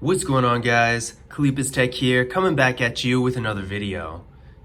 What's going on, guys? Kalipis Tech here, coming back at you with another video.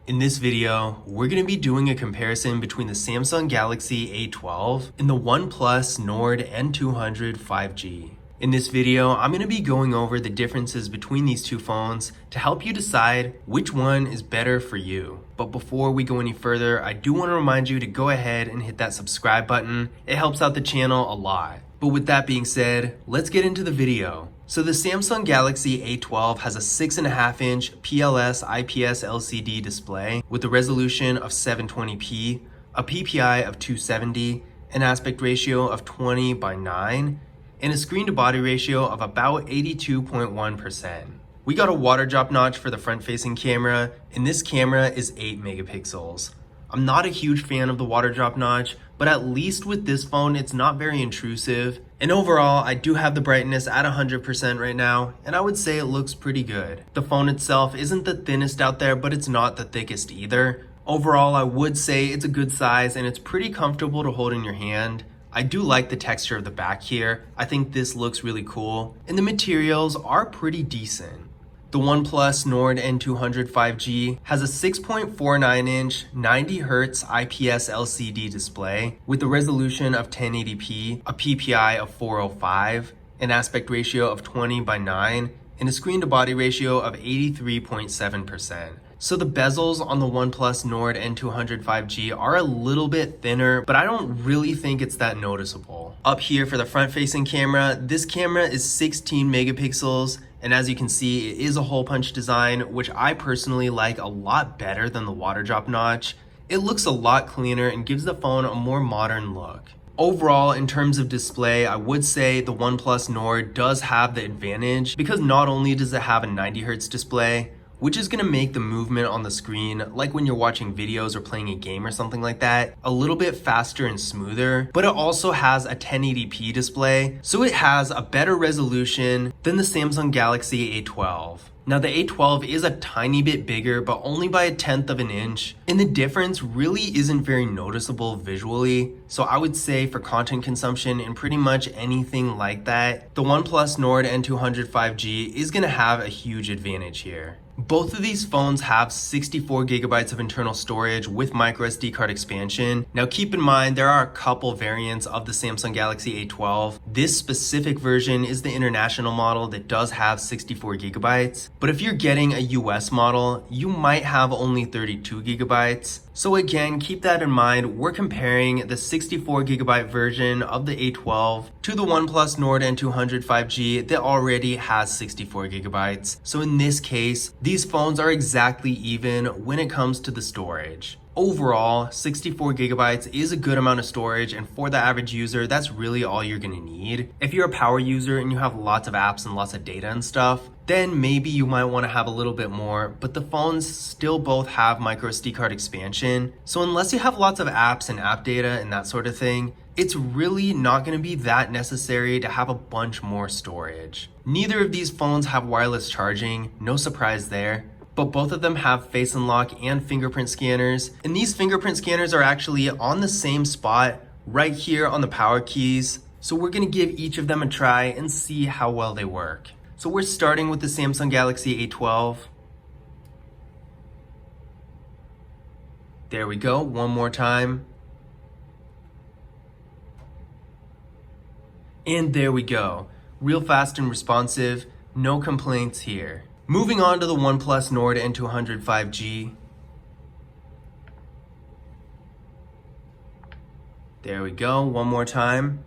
In this video, we're going to be doing a comparison between the Samsung Galaxy A12 and the OnePlus Nord N200 5G. In this video, I'm going to be going over the differences between these two phones to help you decide which one is better for you. But before we go any further, I do want to remind you to go ahead and hit that subscribe button. It helps out the channel a lot. But with that being said, let's get into the video. So the Samsung Galaxy A12 has a 6.5-inch PLS IPS LCD display with a resolution of 720p, a PPI of 270, an aspect ratio of 20:9, and a screen-to-body ratio of about 82.1%. We got a water drop notch for the front-facing camera, and this camera is 8 megapixels. I'm not a huge fan of the water drop notch, but at least with this phone, it's not very intrusive. And overall, I do have the brightness at 100% right now, and I would say it looks pretty good. The phone itself isn't the thinnest out there, but it's not the thickest either. Overall, I would say it's a good size and it's pretty comfortable to hold in your hand. I do like the texture of the back here. I think this looks really cool, and the materials are pretty decent. The OnePlus Nord N200 5G has a 6.49-inch 90Hz IPS LCD display with a resolution of 1080p, a PPI of 405, an aspect ratio of 20:9, and a screen-to-body ratio of 83.7%. So the bezels on the OnePlus Nord N200 5G are a little bit thinner, but I don't really think it's that noticeable. Up here for the front-facing camera, this camera is 16 megapixels, and as you can see, it is a hole punch design, which I personally like a lot better than the water drop notch. It looks a lot cleaner and gives the phone a more modern look. Overall, in terms of display, I would say the OnePlus Nord does have the advantage because not only does it have a 90Hz display, which is going to make the movement on the screen, like when you're watching videos or playing a game or something like that, a little bit faster and smoother, but it also has a 1080p display, so it has a better resolution than the Samsung Galaxy A12. Now the A12 is a tiny bit bigger, but only by 1/10 of an inch, and the difference really isn't very noticeable visually, so I would say for content consumption and pretty much anything like that, the OnePlus Nord N200 5G is going to have a huge advantage here. Both of these phones have 64 gigabytes of internal storage with microSD card expansion. Now keep in mind, there are a couple variants of the Samsung Galaxy A12. This specific version is the international model that does have 64 gigabytes. But if you're getting a US model, you might have only 32 gigabytes. So again, keep that in mind. We're comparing the 64 gigabyte version of the A12 to the OnePlus Nord N200 5G that already has 64 gigabytes. So in this case, these phones are exactly even when it comes to the storage. Overall, 64 gigabytes is a good amount of storage, and for the average user, that's really all you're gonna need. If you're a power user and you have lots of apps and lots of data and stuff, then maybe you might want to have a little bit more, but the phones still both have microSD card expansion. So unless you have lots of apps and app data and that sort of thing, it's really not going to be that necessary to have a bunch more storage. Neither of these phones have wireless charging, no surprise there. But both of them have face unlock and fingerprint scanners. And these fingerprint scanners are actually on the same spot right here on the power keys. So we're going to give each of them a try and see how well they work. So we're starting with the Samsung Galaxy A12. There we go, one more time. And there we go. Real fast and responsive, no complaints here. Moving on to the OnePlus Nord N200 5G. There we go, one more time.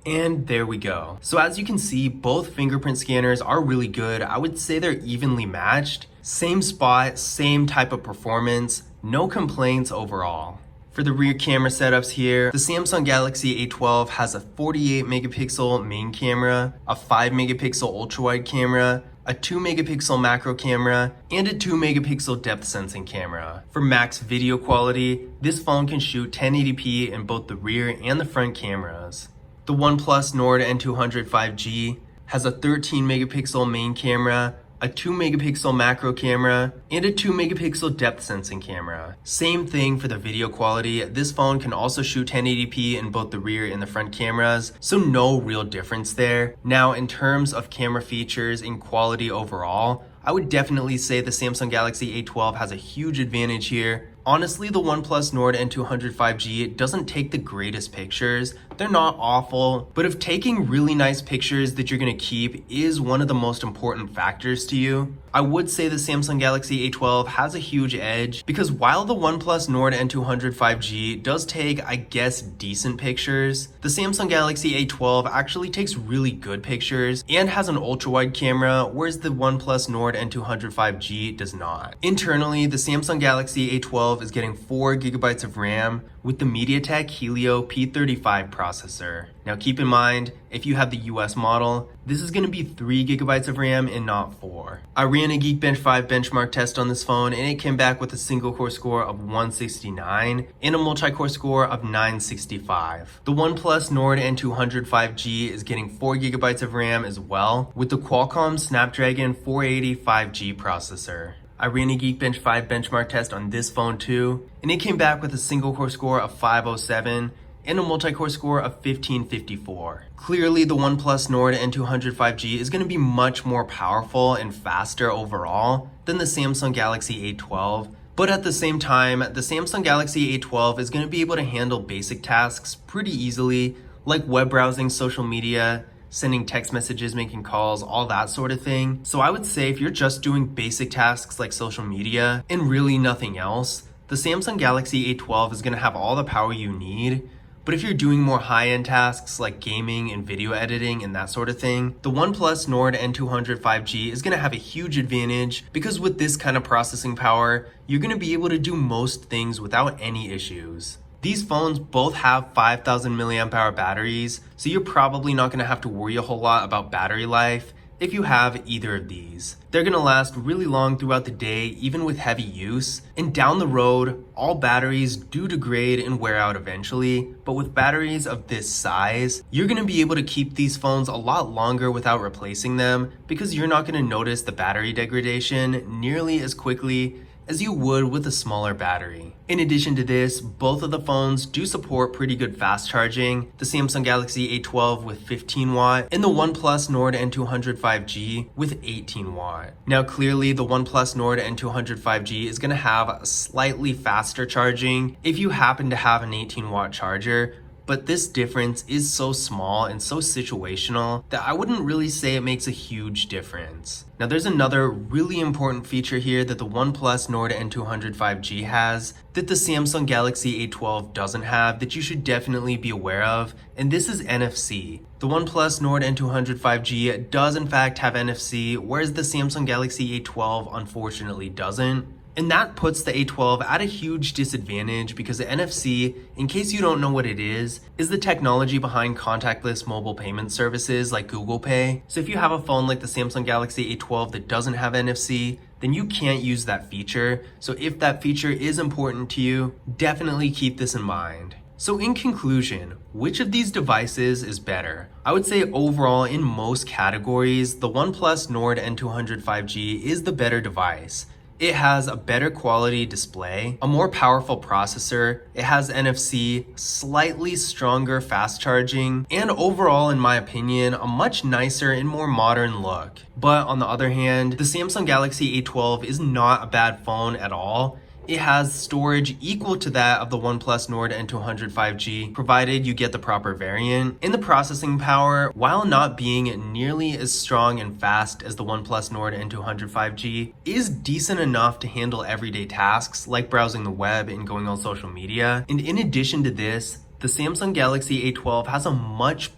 And there we go. So as you can see, both fingerprint scanners are really good. I would say they're evenly matched. Same spot, same type of performance, no complaints overall. For the rear camera setups here, the Samsung Galaxy A12 has a 48 megapixel main camera, a 5 megapixel ultra-wide camera, a 2 megapixel macro camera, and a 2 megapixel depth sensing camera. For max video quality, this phone can shoot 1080p in both the rear and the front cameras. The OnePlus Nord N200 5G has a 13 megapixel main camera, a 2 megapixel macro camera, and a 2 megapixel depth sensing camera. Same thing for the video quality. This phone can also shoot 1080p in both the rear and the front cameras, so no real difference there. Now, in terms of camera features and quality overall, I would definitely say the Samsung Galaxy A12 has a huge advantage here. Honestly, the OnePlus Nord N200 5G doesn't take the greatest pictures. They're not awful, but if taking really nice pictures that you're gonna keep is one of the most important factors to you, I would say the Samsung Galaxy A12 has a huge edge because while the OnePlus Nord N200 5G does take, I guess, decent pictures, the Samsung Galaxy A12 actually takes really good pictures and has an ultra-wide camera, whereas the OnePlus Nord N200 5G does not. Internally, the Samsung Galaxy A12 is getting 4 gigabytes of RAM with the MediaTek Helio P35 processor. Now keep in mind, if you have the US model, this is going to be 3 gigabytes of RAM and not 4. I ran a Geekbench 5 benchmark test on this phone and it came back with a single core score of 169 and a multi-core score of 965. The OnePlus Nord N200 5G is getting 4 gigabytes of RAM as well with the Qualcomm Snapdragon 480 5G processor. I ran a Geekbench 5 benchmark test on this phone too, and it came back with a single core score of 507 and a multi-core score of 1554. Clearly, the OnePlus Nord N200 5G is going to be much more powerful and faster overall than the Samsung Galaxy A12, but at the same time, the Samsung Galaxy A12 is going to be able to handle basic tasks pretty easily, like web browsing, social media, sending text messages, making calls, all that sort of thing. So I would say if you're just doing basic tasks like social media and really nothing else, the Samsung Galaxy A12 is going to have all the power you need. But if you're doing more high-end tasks like gaming and video editing and that sort of thing, the OnePlus Nord N200 5G is going to have a huge advantage because with this kind of processing power, you're going to be able to do most things without any issues. These phones both have 5,000 milliamp hour batteries, so you're probably not going to have to worry a whole lot about battery life if you have either of these. They're going to last really long throughout the day, even with heavy use, and down the road, all batteries do degrade and wear out eventually, but with batteries of this size, you're going to be able to keep these phones a lot longer without replacing them because you're not going to notice the battery degradation nearly as quickly as you would with a smaller battery. In addition to this, both of the phones do support pretty good fast charging, the Samsung Galaxy A12 with 15 watt and the OnePlus Nord N200 5G with 18 watt. Now clearly the OnePlus Nord N200 5G is going to have slightly faster charging if you happen to have an 18 watt charger, but this difference is so small and so situational that I wouldn't really say it makes a huge difference. Now there's another really important feature here that the OnePlus Nord N200 5G has that the Samsung Galaxy A12 doesn't have that you should definitely be aware of, and this is NFC. The OnePlus Nord N200 5G does in fact have NFC, whereas the Samsung Galaxy A12 unfortunately doesn't. And that puts the A12 at a huge disadvantage because the NFC, in case you don't know what it is the technology behind contactless mobile payment services like Google Pay. So if you have a phone like the Samsung Galaxy A12 that doesn't have NFC, then you can't use that feature. So if that feature is important to you, definitely keep this in mind. So in conclusion, which of these devices is better? I would say overall in most categories, the OnePlus Nord N200 5G is the better device. It has a better quality display, a more powerful processor, it has NFC, slightly stronger fast charging, and overall, in my opinion, a much nicer and more modern look. But on the other hand, the Samsung Galaxy A12 is not a bad phone at all. It has storage equal to that of the OnePlus Nord N200 5G, provided you get the proper variant. And the processing power, while not being nearly as strong and fast as the OnePlus Nord N200 5G, is decent enough to handle everyday tasks like browsing the web and going on social media. And in addition to this, the Samsung Galaxy A12 has a much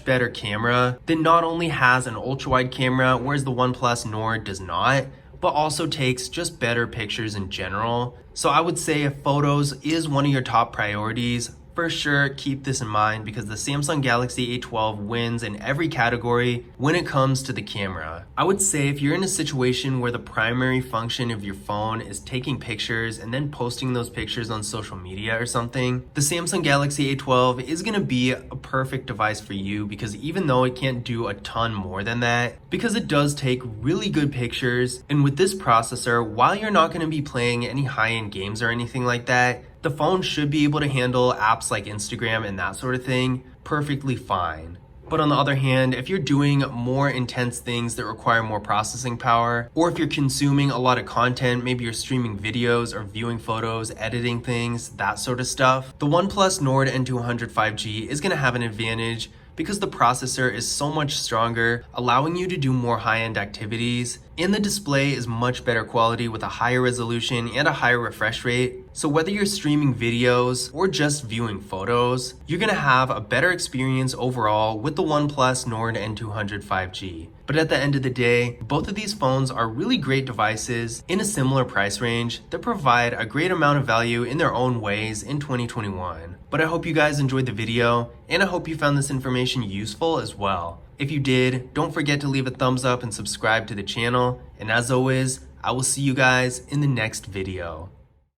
better camera that not only has an ultra-wide camera, whereas the OnePlus Nord does not, but also takes just better pictures in general. So I would say if photos is one of your top priorities, For sure, keep this in mind because the Samsung Galaxy A12 wins in every category when it comes to the camera. I would say if you're in a situation where the primary function of your phone is taking pictures and then posting those pictures on social media or something, the Samsung Galaxy A12 is going to be a perfect device for you because even though it can't do a ton more than that, because it does take really good pictures, and with this processor, while you're not going to be playing any high-end games or anything like that, the phone should be able to handle apps like Instagram and that sort of thing perfectly fine. But on the other hand, if you're doing more intense things that require more processing power, or if you're consuming a lot of content, maybe you're streaming videos or viewing photos, editing things, that sort of stuff, the OnePlus Nord N200 5G is going to have an advantage because the processor is so much stronger, allowing you to do more high-end activities, and the display is much better quality with a higher resolution and a higher refresh rate. So whether you're streaming videos or just viewing photos, you're gonna have a better experience overall with the OnePlus Nord N200 5G. But at the end of the day, both of these phones are really great devices in a similar price range that provide a great amount of value in their own ways in 2021. But I hope you guys enjoyed the video, and I hope you found this information useful as well. If you did, don't forget to leave a thumbs up and subscribe to the channel. And as always, I will see you guys in the next video.